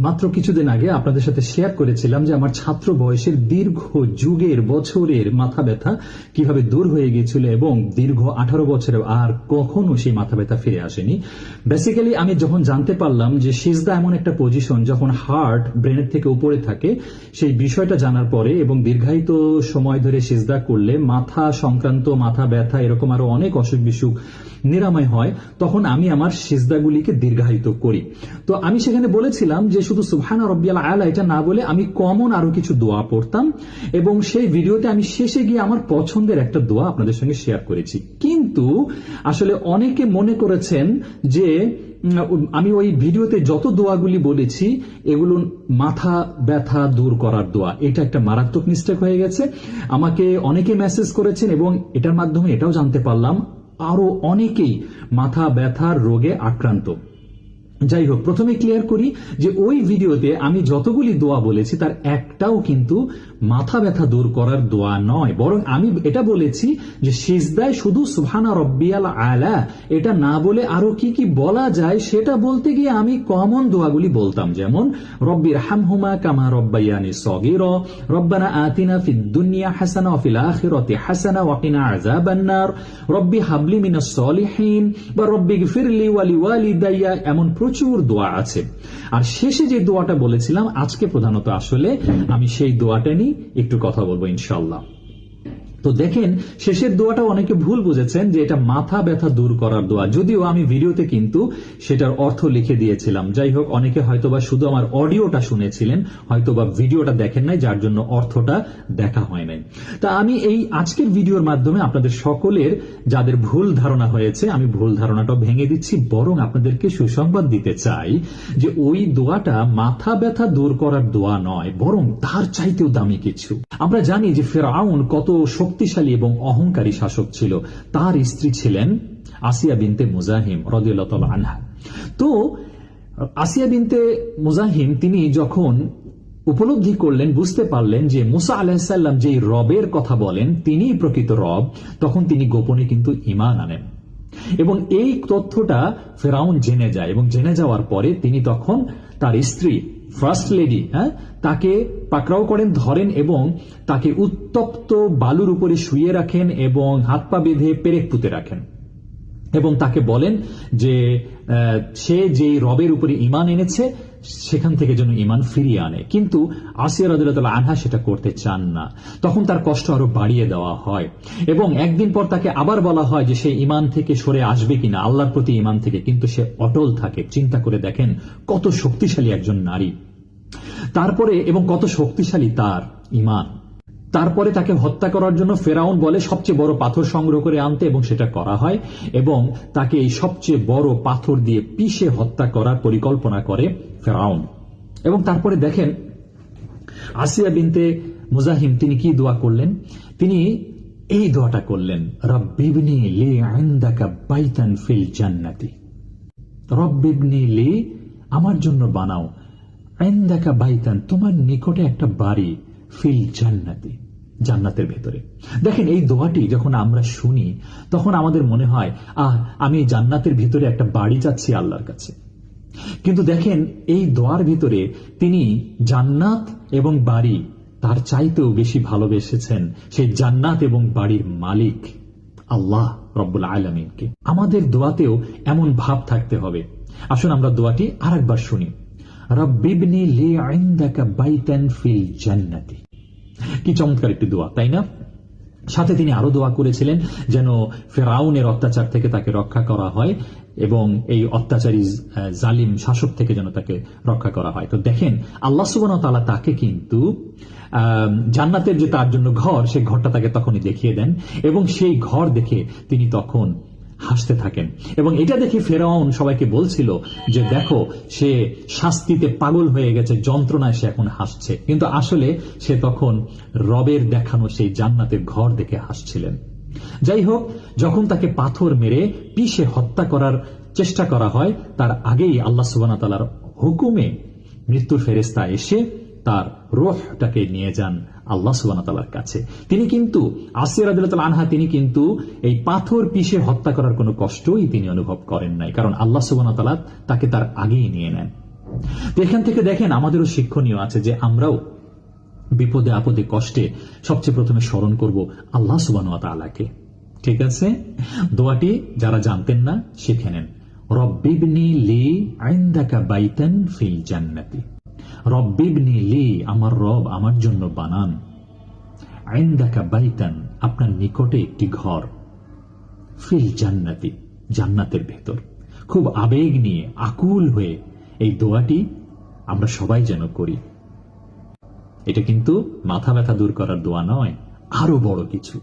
মাত্র কিছুদিন আগে আপনাদের সাথে শেয়ার করেছিলাম যে আমার ছাত্র বয়সের দীর্ঘ যুগের বছরের মাথা ব্যথা কিভাবে দূর হয়ে গিয়েছিল এবং দীর্ঘ 18 বছরে আর কখনো সেই মাথা ব্যথা ফিরে আসেনি। বেসিক্যালি আমি যখন জানতে পারলাম যে সিজদা এমন একটা পজিশন যখন হার্ট ব্রেনের থেকে উপরে থাকে, সেই বিষয়টা জানার পরে এবং দীর্ঘায়িত সময় ধরে সিজদা করলে মাথা সংক্রান্ত মাথা ব্যথা এরকম আরো অনেক অসুখ বিসুখ নিরাময় হয়, তখন আমি আমার সিজদাগুলিকে দীর্ঘায়িত করি। তো আমি সেখানে বলেছিলাম যে শুধু সুবহানা রাব্বিয়াল আলা এটা না বলে আমি কমন আরো কিছু দোয়া পড়তাম, এবং সেই ভিডিওতে আমি শেষে গিয়ে আমার পছন্দের একটা দোয়া আপনাদের সঙ্গে শেয়ার করেছি। কিন্তু আসলে অনেকে মনে করেছেন যে আমি ওই ভিডিওতে যত দোয়াগুলি বলেছি এগুলো মাথা ব্যথা দূর করার দোয়া। এটা একটা মারাত্মক মিস্টেক হয়ে গেছে। আমাকে অনেকে মেসেজ করেছেন এবং এটার মাধ্যমে এটাও জানতে পারলাম আরো অনেকেই মাথা ব্যথার রোগে আক্রান্ত। যাই হোক, প্রথমে ক্লিয়ার করি যে ওই ভিডিওতে আমি যতগুলি দোয়া বলেছি তার একটাও কিন্তু মাথা ব্যথা দূর করার দোয়া নয়, বরং আমি এটা বলেছি যে সিজদায় শুধু সুবহানা রাব্বিয়াল আলা এটা না বলে আরো কি কি বলা যায় সেটা বলতে গিয়ে আমি কমন দোয়াগুলি বলতাম, যেমন রব্বির হামহুমা কামা রব্বায়ানি সগীরা, রব্বানা আতিনা ফিদ দুনিয়া হাসানা ওয়া ফিল আখিরাতি হাসানা ওয়া কিনা আযাবান নার, রব্বি হাবলি মিনাস সলিহিন বা রব্বিগফিরলি ওয়া লিওয়ালিদাইয়া। এমন প্রচুর দোয়া আছে। আর শেষে যে দোয়াটা বলেছিলাম আজকে প্রধানত আসলে আমি সেই দোয়াটা নিয়ে একটু কথা বলবো ইনশাআল্লাহ। তো দেখেন, শেষের দোয়াটা অনেকে ভুল বুঝেছেন যে এটা মাথা ব্যথা দূর করার দোয়া, যদিও আমি ভিডিওতে কিন্তু সেটার অর্থ লিখে দিয়েছিলাম। যাই হোক, অনেকে হয়তোবা শুধু আমার অডিওটা শুনেছিলেন, হয়তোবা ভিডিওটা দেখেন নাই, যার জন্য অর্থটা দেখা হয় নাই। তা আমি এই আজকের ভিডিওর মাধ্যমে আপনাদের সকলের যাদের ভুল ধারণা হয়েছে আমি ভুল ধারণাটা ভেঙে দিচ্ছি, বরং আপনাদেরকে সুসংবাদ দিতে চাই যে ওই দোয়াটা মাথা ব্যথা দূর করার দোয়া নয়, বরং তার চাইতেও দামি কিছু। আমরা জানি যে ফিরআউন কত শক্তিশালী এবং অহংকারী শাসক ছিল। তার স্ত্রী ছিলেন আসিয়া বিনতে মুজাহিম রাদিয়াল্লাহু তাআলা আনহা। তো আসিয়া বিনতে মুজাহিম তিনি যখন উপলব্ধি করলেন, বুঝতে পারলেন যে মুসা আলাইহিস সালাম যেই রবের কথা বলেন তিনিই প্রকৃত রব, তখন তিনি গোপনে কিন্তু ঈমান আনেন এবং এই তথ্যটা ফিরআউন জেনে যায়। এবং জেনে যাওয়ার পরে তিনি তখন তার স্ত্রী ফার্স্ট লেডি তাকে পাকড়াও করেন, ধরেন এবং তাকে উত্তপ্ত বালুর উপরে শুইয়ে রাখেন এবং হাত পা বেঁধে পেরেক পুঁতে রাখেন এবং তাকে বলেন যে সে যে রবের উপরে ঈমান এনেছে সেখান থেকে যেন ঈমান ফিরিয়ে আনে। কিন্তু আসিয়া রাদিয়াল্লাহু তাআলা আনহা সেটা করতে চান না। তখন তার কষ্ট আরো বাড়িয়ে দেওয়া হয় এবং একদিন পর তাকে আবার বলা হয় যে সে ঈমান থেকে সরে আসবে কিনা, আল্লাহর প্রতি ঈমান থেকে, কিন্তু সে অটল থাকে। চিন্তা করে দেখেন কত শক্তিশালী একজন নারী, তারপরে এবং কত শক্তিশালী তার ঈমান। তারপরে তাকে হত্যা করার জন্য ফেরাউন বলে সবচেয়ে বড় পাথর সংগ্রহ করে আনতে, এবং সেটা করা হয় এবং তাকে এই সবচেয়ে বড় পাথর দিয়ে পিষে হত্যা করার পরিকল্পনা করে ফেরাউন। এবং তারপরে দেখেন আসিয়া বিনতে মুজাহিম তিনি কি দোয়া করলেন, তিনি এই দোয়াটা করলেন, রব্বিবনি লি ইনদাকা বাইতান ফিল জান্নাতি, রব্বিবনি লি আমার জন্য বানাও, ইনদাকা বাইতান তোমার নিকটে একটা বাড়ি, ফিল জান্নাতি জান্নাতের ভেতরে। দেখেন এই দোয়াটি যখন আমরা শুনি তখন আমাদের মনে হয় আমি জান্নাতের ভিতরে একটা বাড়ি চাচ্ছি আল্লাহর কাছে। কিন্তু দেখেন এই দোয়ার ভিতরে তিনি জান্নাত এবং বাড়ি তার চাইতেও বেশি ভালোবেসেছেন সেই জান্নাত এবং বাড়ির মালিক আল্লাহ রব্বুল আলামিনকে। আমাদের দোয়াতেও এমন ভাব থাকতে হবে। আসুন আমরা দোয়াটি আরেকবার শুনি, রব্বিবনি লি ইনদাকা বাইতান ফিল জান্নাতি। কি চমৎকার একটি দোয়া, তাই না? সাথে তিনি আরো দোয়া করেছিলেন যেন ফেরাউনের অত্যাচার থেকে তাকে রক্ষা করা হয় এবং এই অত্যাচারী জালিম শাসক থেকে যেন তাকে রক্ষা করা হয়। তো দেখেন আল্লাহ সুবহানাহু ওয়া তাআলা তাকে কিন্তু জান্নাতের যে তার জন্য ঘর, সেই ঘরটা তাকে তখনই দেখিয়ে দেন এবং সেই ঘর দেখে তিনি তখন হাসতে থাকেন। এবং এটা দেখে ফেরাউন সবাইকে বলছিল যে দেখো সে শাস্তিতে পাগল হয়ে গেছে, যন্ত্রণায় সে এখন হাসছে, কিন্তু আসলে সে তখন রবের দেখানো সেই জান্নাতের ঘর দেখে হাসছিলেন। যাই হোক, যখন তাকে পাথর মেরে পিষে হত্যা করার চেষ্টা করা হয় তার আগেই আল্লাহ সুবহানাহু ওয়া তাআলার হুকুমে মৃত্যুর ফেরেশতা এসে তার রূহটাকে নিয়ে যান আল্লাহ সুবহানাহু ওয়া তাআলার কাছে। তিনি কিন্তু আসিয়া রাদিয়াল্লাহু তাআলা আনহা তিনি কিন্তু এই পাথর পিষে হত্যা করার কোনো কষ্টই তিনি অনুভব করেন নাই, কারণ আল্লাহ সুবহানাহু ওয়া তাআলা তাকে তার আগেই নিয়ে নেন। তো এখান থেকে দেখেন আমাদেরও শিক্ষণীয় আছে যে আমরাও বিপদে আপদে কষ্টে সবচেয়ে প্রথমে স্মরণ করব আল্লাহ সুবহানাহু ওয়া তাআলাকে। ঠিক আছে, দোয়াটি যারা জানতেন না শিখে নেন। রব্বিবনি লি ইনদাকা বাইতান ফিল জান্নাতি। রব্বিবনি লি, আমার রব আমার জন্য বানান, ইনদাকা বাইতান, আপনার নিকটে একটি ঘর, ফিল জান্নাতি, জান্নাতের ভেতর। খুব আবেগ নিয়ে আকুল হয়ে এই দোয়াটি আমরা সবাই যেন করি। এটা কিন্তু মাথা ব্যথা দূর করার দোয়া নয়, আরো বড় কিছু।